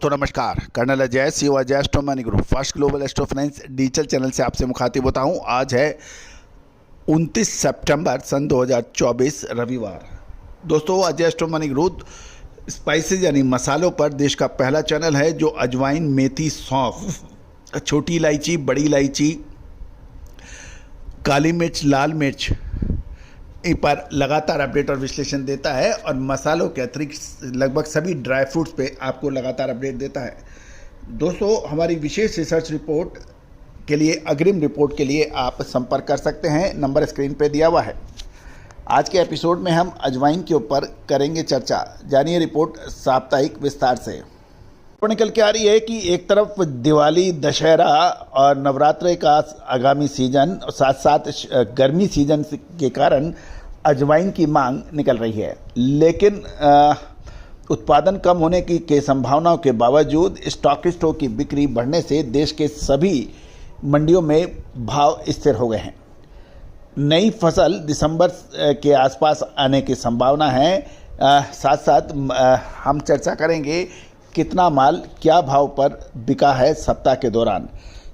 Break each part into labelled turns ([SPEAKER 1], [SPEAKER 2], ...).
[SPEAKER 1] दोस्तों नमस्कार। Colonel Ajay CO Ajay Astro Money Group First Global Astro Finance Digital channel से आपसे मुखातिब होता हूं। आज है 29 सितंबर सन 2024 रविवार। दोस्तों Ajay Astro Money group spices यानी मसालों पर देश का पहला चैनल है जो अजवाइन, मेथी, सौंफ, छोटी इलायची, बड़ी इलायची, काली मिर्च, लाल मिर्च पर लगातार अपडेट और विश्लेषण देता है और मसालों के अतिरिक्त लगभग सभी ड्राई फ्रूट्स पे आपको लगातार अपडेट देता है। दोस्तों हमारी विशेष रिसर्च रिपोर्ट के लिए, अग्रिम रिपोर्ट के लिए आप संपर्क कर सकते हैं, नंबर स्क्रीन पे दिया हुआ है। आज के एपिसोड में हम अजवाइन के ऊपर करेंगे चर्चा। जानिए रिपोर्ट साप्ताहिक विस्तार से। निकल के आ रही है कि एक तरफ दिवाली, दशहरा और नवरात्रे का आगामी सीजन और साथ साथ गर्मी सीजन के कारण अजवाइन की मांग निकल रही है, लेकिन उत्पादन कम होने के संभावनाओं के बावजूद स्टॉकिस्टों की बिक्री बढ़ने से देश के सभी मंडियों में भाव स्थिर हो गए हैं। नई फसल दिसंबर के आसपास आने की संभावना है। साथ साथ हम चर्चा करेंगे कितना माल क्या भाव पर बिका है सप्ताह के दौरान।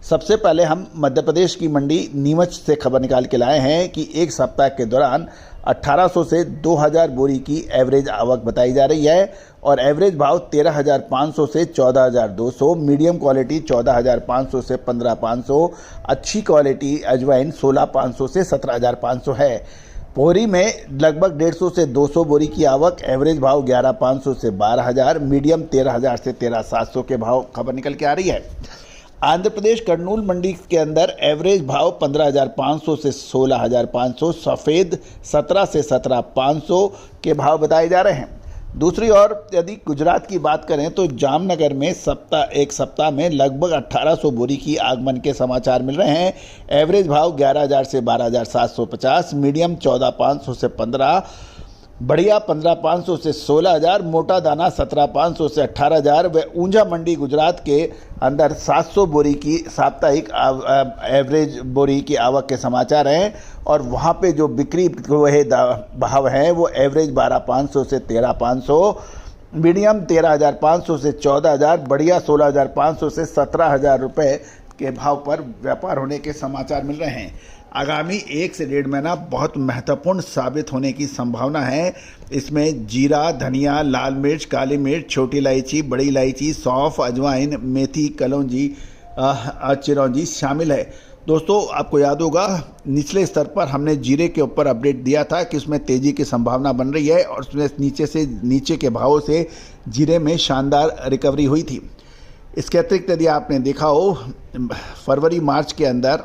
[SPEAKER 1] सबसे पहले हम मध्य प्रदेश की मंडी नीमच से खबर निकाल के लाए हैं कि एक सप्ताह के दौरान 1800 से 2000 बोरी की एवरेज आवक बताई जा रही है और एवरेज भाव 13,500 से 14,200, मीडियम क्वालिटी 14,500 से 15,500, अच्छी क्वालिटी अजवाइन 16,500 से 17,500 है। बोरी में लगभग 150 से 200 बोरी की आवक, एवरेज भाव 11,500 से 12,000, मीडियम 13,000 से 13,700 के भाव खबर निकल के आ रही है। आंध्र प्रदेश कर्नूल मंडी के अंदर एवरेज भाव 15,500 से 16,500, सफ़ेद 17 से 17,500 के भाव बताए जा रहे हैं। दूसरी ओर यदि गुजरात की बात करें तो जामनगर में एक सप्ताह में लगभग 1800 बोरी की आगमन के समाचार मिल रहे हैं। एवरेज भाव 11,000 से 12,750, मीडियम 14,500 से 15, बढ़िया 15,500 से 16,000, मोटा दाना 17,500 से 18,000 व ऊंझा मंडी गुजरात के अंदर 700 बोरी की साप्ताहिक एवरेज बोरी की आवक के समाचार हैं और वहाँ पे जो बिक्री हुए भाव हैं वो एवरेज 12,500 से 13,500, मीडियम 13,500 से 14,000, बढ़िया 16,500 से 17,000 रुपये के भाव पर व्यापार होने के समाचार मिल रहे हैं। आगामी 1 से 1.5 महीना बहुत महत्वपूर्ण साबित होने की संभावना है। इसमें जीरा, धनिया, लाल मिर्च, काली मिर्च, छोटी इलायची, बड़ी इलायची, सौंफ, अजवाइन, मेथी, कलौंजी, चिरौंजी शामिल है। दोस्तों आपको याद होगा निचले स्तर पर हमने जीरे के ऊपर अपडेट दिया था कि उसमें तेज़ी की संभावना बन रही है और उसमें नीचे के भावों से जीरे में शानदार रिकवरी हुई थी। इसके अतिरिक्त यदि आपने देखा हो फरवरी मार्च के अंदर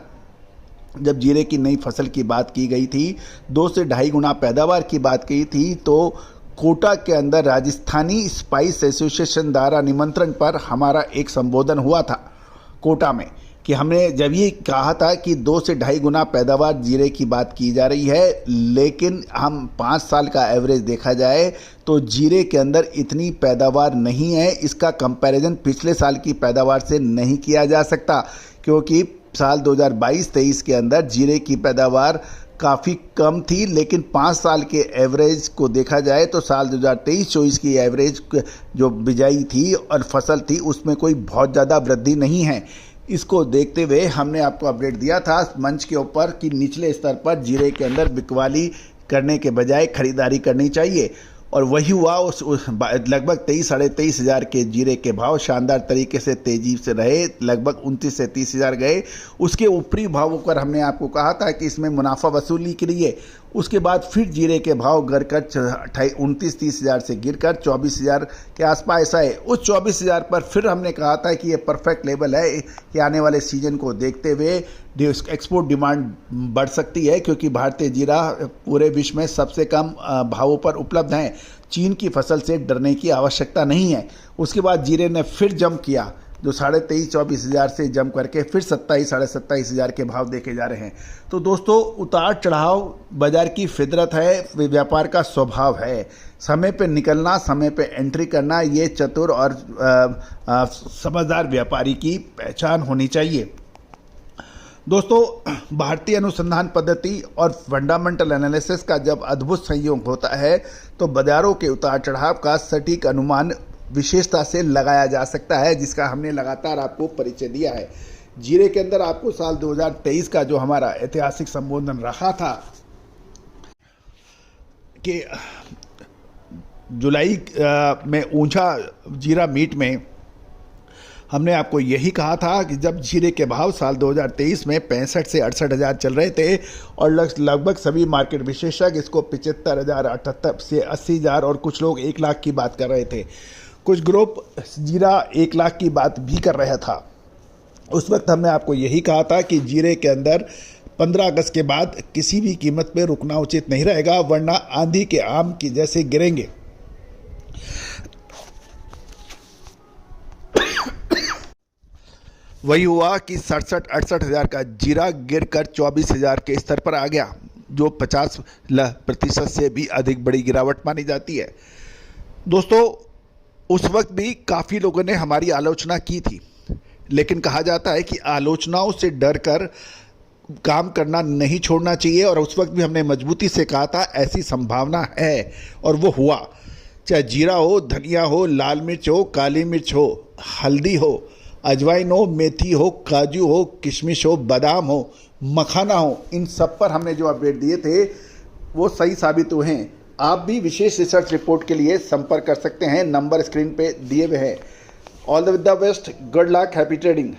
[SPEAKER 1] जब जीरे की नई फसल की बात की गई थी, 2 से 2.5 गुना पैदावार की बात की थी, तो कोटा के अंदर राजस्थानी स्पाइस एसोसिएशन द्वारा निमंत्रण पर हमारा एक संबोधन हुआ था कोटा में कि हमने जब ये कहा था कि 2 से 2.5 गुना पैदावार जीरे की बात की जा रही है, लेकिन हम 5 साल का एवरेज देखा जाए तो जीरे के अंदर इतनी पैदावार नहीं है। इसका कंपैरिजन पिछले साल की पैदावार से नहीं किया जा सकता क्योंकि साल 2022-23 के अंदर जीरे की पैदावार काफ़ी कम थी, लेकिन 5 साल के एवरेज को देखा जाए तो साल 2023-24 की एवरेज जो बिजाई थी और फसल थी उसमें कोई बहुत ज़्यादा वृद्धि नहीं है। इसको देखते हुए हमने आपको अपडेट दिया था मंच के ऊपर कि निचले स्तर पर जीरे के अंदर बिकवाली करने के बजाय खरीदारी करनी चाहिए और वही हुआ। लगभग 23-23.5 हज़ार के जीरे के भाव शानदार तरीके से तेजी से रहे, लगभग 29 से 30 हज़ार गए। उसके ऊपरी भावों पर हमने आपको कहा था कि इसमें मुनाफा वसूली के लिए उसके बाद फिर जीरे के भाव गिरकर 29-30 हज़ार से गिरकर 24,000 के आसपास आए। उस 24,000 पर फिर हमने कहा था कि ये परफेक्ट लेवल है कि आने वाले सीजन को देखते हुए एक्सपोर्ट डिमांड बढ़ सकती है क्योंकि भारतीय जीरा पूरे विश्व में सबसे कम भावों पर उपलब्ध हैं। चीन की फसल से डरने की आवश्यकता नहीं है। उसके बाद जीरे ने फिर जंप किया जो 23,500-24 हज़ार से जंप करके फिर 27,000-27,500 हज़ार के भाव देखे जा रहे हैं। तो दोस्तों उतार चढ़ाव बाजार की फितरत है, व्यापार का स्वभाव है। समय पे निकलना, समय पे एंट्री करना ये चतुर और समझदार व्यापारी की पहचान होनी चाहिए। दोस्तों भारतीय अनुसंधान पद्धति और फंडामेंटल एनालिसिस का जब अद्भुत संयोग होता है तो बाजारों के उतार चढ़ाव का सटीक अनुमान विशेषता से लगाया जा सकता है, जिसका हमने लगातार आपको परिचय दिया है। जीरे के अंदर आपको साल 2023 का जो हमारा ऐतिहासिक संबोधन रखा था कि जुलाई में ऊंचा जीरा मीट में हमने आपको यही कहा था कि जब जीरे के भाव साल 2023 में 65 से 68 हज़ार चल रहे थे और लगभग सभी मार्केट विशेषज्ञ इसको 75 हज़ार, 78 से 80 हज़ार और कुछ लोग 1 लाख की बात कर रहे थे। कुछ ग्रुप जीरा 1 लाख की बात भी कर रहा था। उस वक्त हमने आपको यही कहा था कि जीरे के अंदर 15 अगस्त के बाद किसी भी कीमत पे रुकना उचित नहीं रहेगा, वरना आंधी के आम की जैसे गिरेंगे। वही हुआ कि 67-68 हज़ार का जीरा गिरकर 24 हज़ार के स्तर पर आ गया, जो 50% से भी अधिक बड़ी गिरावट मानी जाती है। दोस्तों, उस वक्त भी काफ़ी लोगों ने हमारी आलोचना की थी, लेकिन कहा जाता है कि आलोचनाओं से डरकर काम करना नहीं छोड़ना चाहिए, और उस वक्त भी हमने मजबूती से कहा था ऐसी संभावना है, और वो हुआ। चाहे जीरा हो, धनिया हो, लाल मिर्च हो, काली मिर्च हो, हल्दी हो, अजवाइन हो, मेथी हो, काजू हो, किशमिश हो, बादाम हो, मखाना हो, इन सब पर हमने जो अपडेट दिए थे वो सही साबित हुए हैं। आप भी विशेष रिसर्च रिपोर्ट के लिए संपर्क कर सकते हैं, नंबर स्क्रीन पे दिए हुए हैं। All the best, good luck, happy trading.